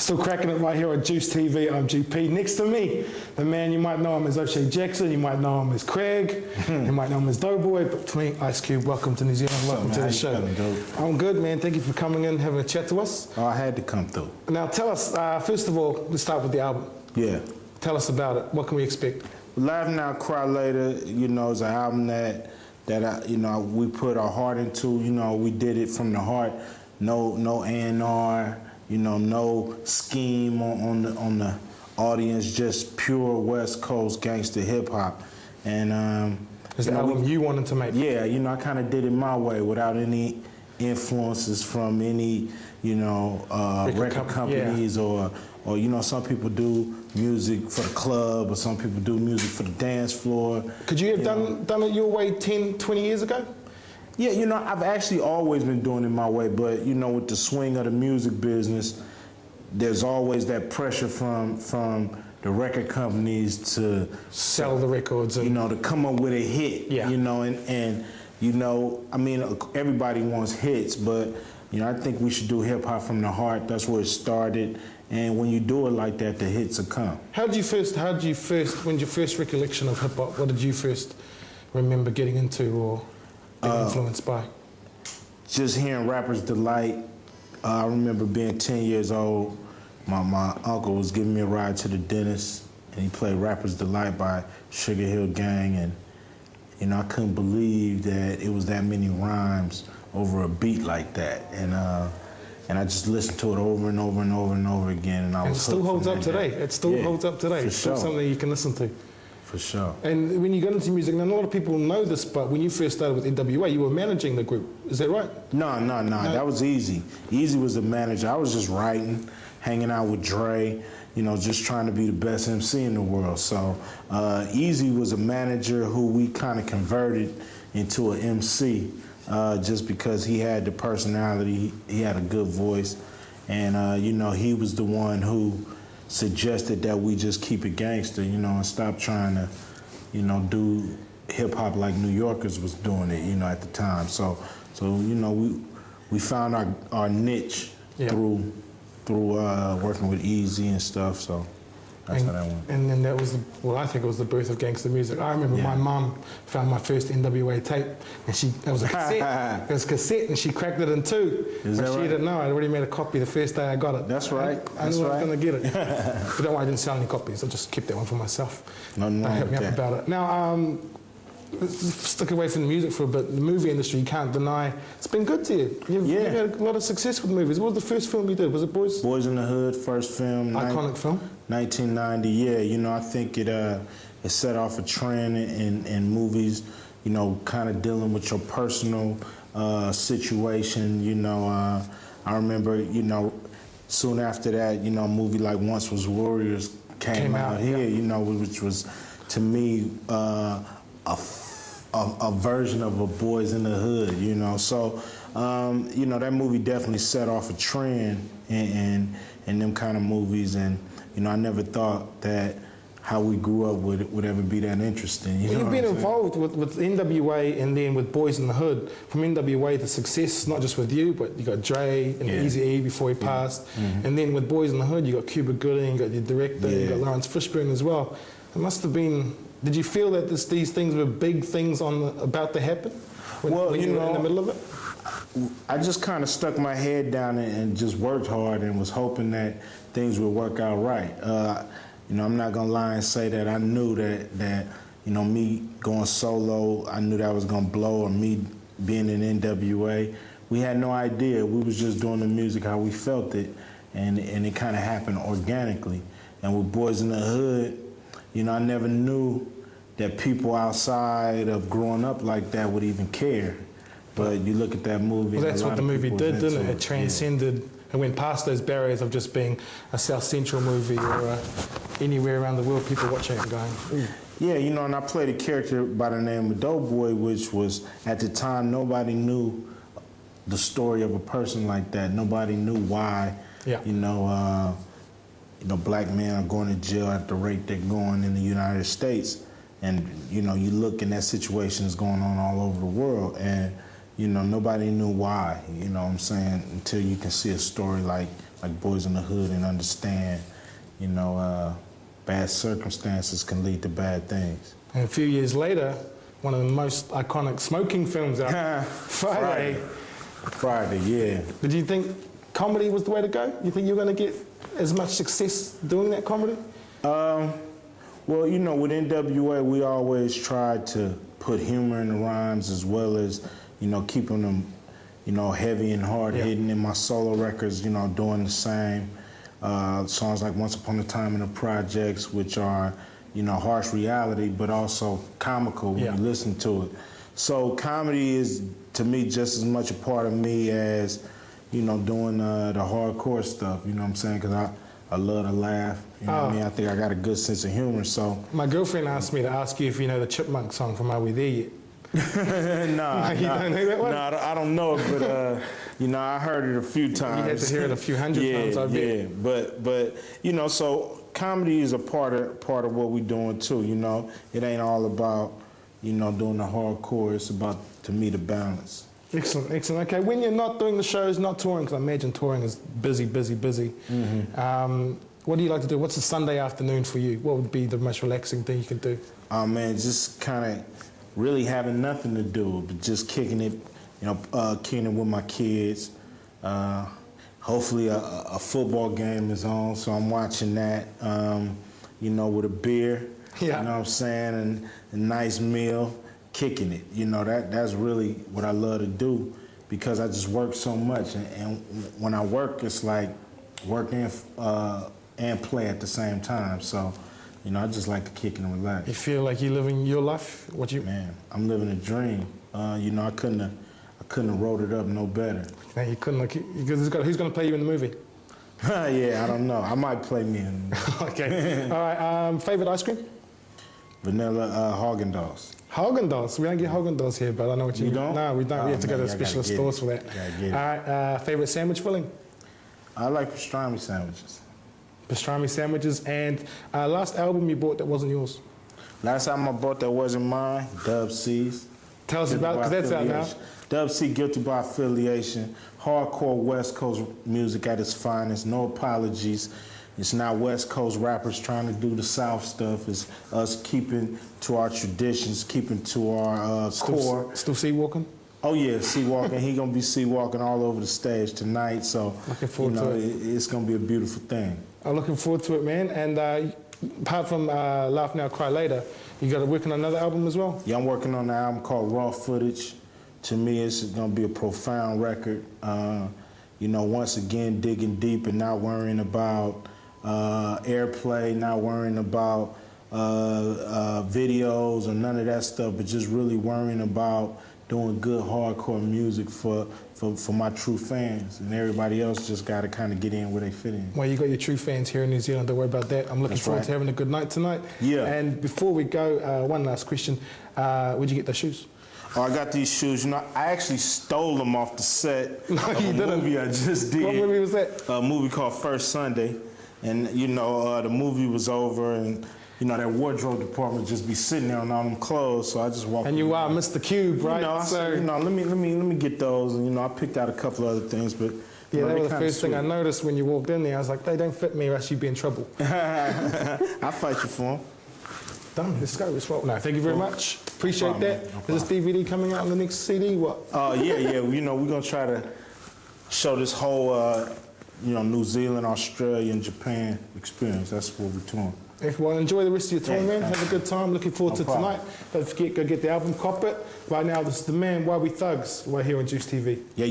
Still cracking it right here on Juice TV. I'm GP. Next to me, the man, you might know him as O'Shea Jackson, you might know him as Craig, you might know him as Doughboy, but to me, Ice Cube, welcome to New Zealand, welcome to the show. I'm good, man. Thank you for coming in, having a chat to us. Oh, I had to come through. Now tell us, first of all, let's start with the album. Yeah. Tell us about it. What can we expect? Laugh Now, Cry Later, you know, is an album that we put our heart into. You know, we did it from the heart. No A&R, you know, no scheme on the audience, just pure West Coast gangster hip hop. And is the album you wanted to make? Yeah, you know, I kind of did it my way without any influences from any, you know, record companies or you know, some people do music for the club or some people do music for the dance floor. Could you have done it your way 10, 20 years ago? Yeah, you know, I've actually always been doing it my way, but, you know, with the swing of the music business, there's always that pressure from the record companies to sell the records and, you know, to come up with a hit. Yeah. You know, and you know, I mean, everybody wants hits, but, you know, I think we should do hip hop from the heart. That's where it started. And when you do it like that, the hits will come. When's your first recollection of hip hop? What did you first remember getting into or being influenced by? Just hearing Rapper's Delight. I remember being 10 years old. My uncle was giving me a ride to the dentist, and he played Rapper's Delight by Sugar Hill Gang, and, you know, I couldn't believe that it was that many rhymes over a beat like that. And I just listened to it over and over and over and over again, and it still holds up today. It still holds up today. It's still something you can listen to. For sure. And when you got into music, now a lot of people know this, but when you first started with NWA, you were managing the group. Is that right? No. That was Easy. Easy was the manager. I was just writing, hanging out with Dre, you know, just trying to be the best MC in the world. So Easy was a manager who we kind of converted into an MC just because he had the personality, he had a good voice, and you know, he was the one who suggested that we just keep it gangster, you know, and stop trying to, you know, do hip hop like New Yorkers was doing it, you know, at the time. So you know, we found our niche through working with Easy and stuff. So that's how that went. And then that was, I think it was the birth of gangster music. I remember my mum found my first NWA tape, and that was a cassette. It was a cassette, and she cracked it in two. Is that right? She didn't know. I'd already made a copy the first day I got it. That's right. I knew I was going to get it. But don't worry, I didn't sell any copies. I just kept that one for myself. Nothing wrong with that. Help me up about it. Now, let's stick away from the music for a bit. The movie industry, you can't deny, it's been good to you. You've had a lot of success with movies. What was the first film you did? Was it Boys? Boys in the Hood, first film. Iconic film? 1990, yeah. You know, I think it set off a trend in movies, you know, kind of dealing with your personal situation. You know, I remember, you know, soon after that, you know, a movie like Once Was Warriors came out here, you know, which was, to me, a version of a Boys in the Hood, you know. So, you know, that movie definitely set off a trend in them kind of movies, and, you know, I never thought that how we grew up would ever be that interesting. You've been involved with NWA and then with Boys in the Hood. From NWA, the success, not just with you, but you got Dre and Eazy-E before he passed. And then with Boys in the Hood, you got Cuba Gooding, you got the director, you got Lawrence Fishburne as well. It must have been, did you feel that these things were big things about to happen when you were in the middle of it? I just kind of stuck my head down and just worked hard and was hoping that things would work out right. You know, I'm not gonna lie and say that I knew that you know, me going solo, I knew that was gonna blow, or me being in NWA. We had no idea. We was just doing the music how we felt it, and it kind of happened organically. And with Boys in the Hood, you know, I never knew that people outside of growing up like that would even care. But you look at that movie. Well, that's what the movie did, didn't it? It transcended. It went past those barriers of just being a South Central movie or anywhere around the world, people watching it going, ooh. Yeah, you know, and I played a character by the name of Doughboy, which was, at the time, nobody knew the story of a person like that. Nobody knew why, you know, black men are going to jail at the rate they're going in the United States. And, you know, you look and that situation is going on all over the world. And, you know, nobody knew why, you know what I'm saying, until you can see a story like like Boys in the Hood and understand, you know, bad circumstances can lead to bad things. And a few years later, one of the most iconic smoking films out, Friday. Friday, yeah. Did you think comedy was the way to go? You think you were going to get as much success doing that comedy? Well, you know, with NWA, we always tried to put humor in the rhymes as well as, you know, keeping them, you know, heavy and hard hitting. In my solo records, you know, doing the same. Songs like Once Upon a Time in the Projects, which are, you know, harsh reality, but also comical when you listen to it. So comedy is, to me, just as much a part of me as, you know, doing the hardcore stuff, you know what I'm saying? Because I love to laugh, you know what I mean? I think I got a good sense of humor, so. My girlfriend asked me to ask you if you know the Chipmunk song from Are We There Yet? Nah, you don't know that one? No, I don't know it, but you know, I heard it a few times. You had to hear it a few hundred times, I bet. Yeah, but you know, so comedy is a part of what we're doing too. You know, it ain't all about, you know, doing the hardcore. It's about, to me, the balance. Excellent, excellent. Okay, when you're not doing the shows, not touring, because I imagine touring is busy, busy, busy. What do you like to do? What's a Sunday afternoon for you? What would be the most relaxing thing you can do? Oh man, just kind of really having nothing to do, but just kicking it, you know, kicking it with my kids. Hopefully a football game is on, so I'm watching that, you know, with a beer, you know what I'm saying, and a nice meal, kicking it. You know, that's really what I love to do, because I just work so much, and when I work, it's like work and play at the same time. So, you know, I just like to kick and relax. You feel like you're living your life? Man, I'm living a dream. You know, I couldn't have wrote it up no better. Man, you couldn't, like, who's going to play you in the movie? Yeah, I don't know. I might play me in the movie. Okay. All right. Favorite ice cream? Vanilla Haagen-Dazs. Haagen-Dazs. We don't get Haagen-Dazs here, but I know what you mean. Don't? No, we don't. Oh, we have to go to man, specialist stores for that. Get it. All right. Favorite sandwich filling? I like pastrami sandwiches. Pastrami sandwiches. And last album you bought that wasn't yours? Last time I bought that wasn't mine, Dub C's. Tell us about it, because that's out now. Dub C, Guilty by Affiliation. Hardcore West Coast music at its finest. No apologies. It's not West Coast rappers trying to do the South stuff. It's us keeping to our traditions, keeping to our core. Still sea-walking? Oh yeah, sea-walking. He gonna be sea-walking all over the stage tonight. So, looking forward to it. It's gonna be a beautiful thing. I'm looking forward to it, man. And apart from Laugh Now, Cry Later, you got to work on another album as well? Yeah, I'm working on an album called Raw Footage. To me, it's going to be a profound record. You know, once again, digging deep and not worrying about airplay, not worrying about videos or none of that stuff, but just really worrying about doing good hardcore music for my true fans, and everybody else just got to kind of get in where they fit in. Well, you got your true fans here in New Zealand. Don't worry about that. I'm looking forward to having a good night tonight. Yeah. And before we go, one last question: where'd you get those shoes? Oh, I got these shoes. You know, I actually stole them off the set of a movie I just did. What movie was that? A movie called First Sunday, and you know, the movie was over, and you know, that wardrobe department just be sitting there on all them clothes, so I just walked. And you are Mr. Cube, right? You know, I said, you know, let me get those, and you know, I picked out a couple other things, but yeah, that was the first thing I noticed when you walked in there. I was like, they don't fit me, or else you'd be in trouble. I'll fight you for them. Done. Let's go. Let's roll. No, thank you very much. Appreciate that. Is this DVD coming out on the next CD? What? Yeah. You know, we're gonna try to show this whole, you know, New Zealand, Australia, and Japan experience. That's what we're doing. Well, enjoy the rest of your tour, man. Have a good time. Looking forward to tonight. Don't forget, go get the album, cop it. Right now, this is the man, Why We Thugs, right here on Juice TV. Yeah.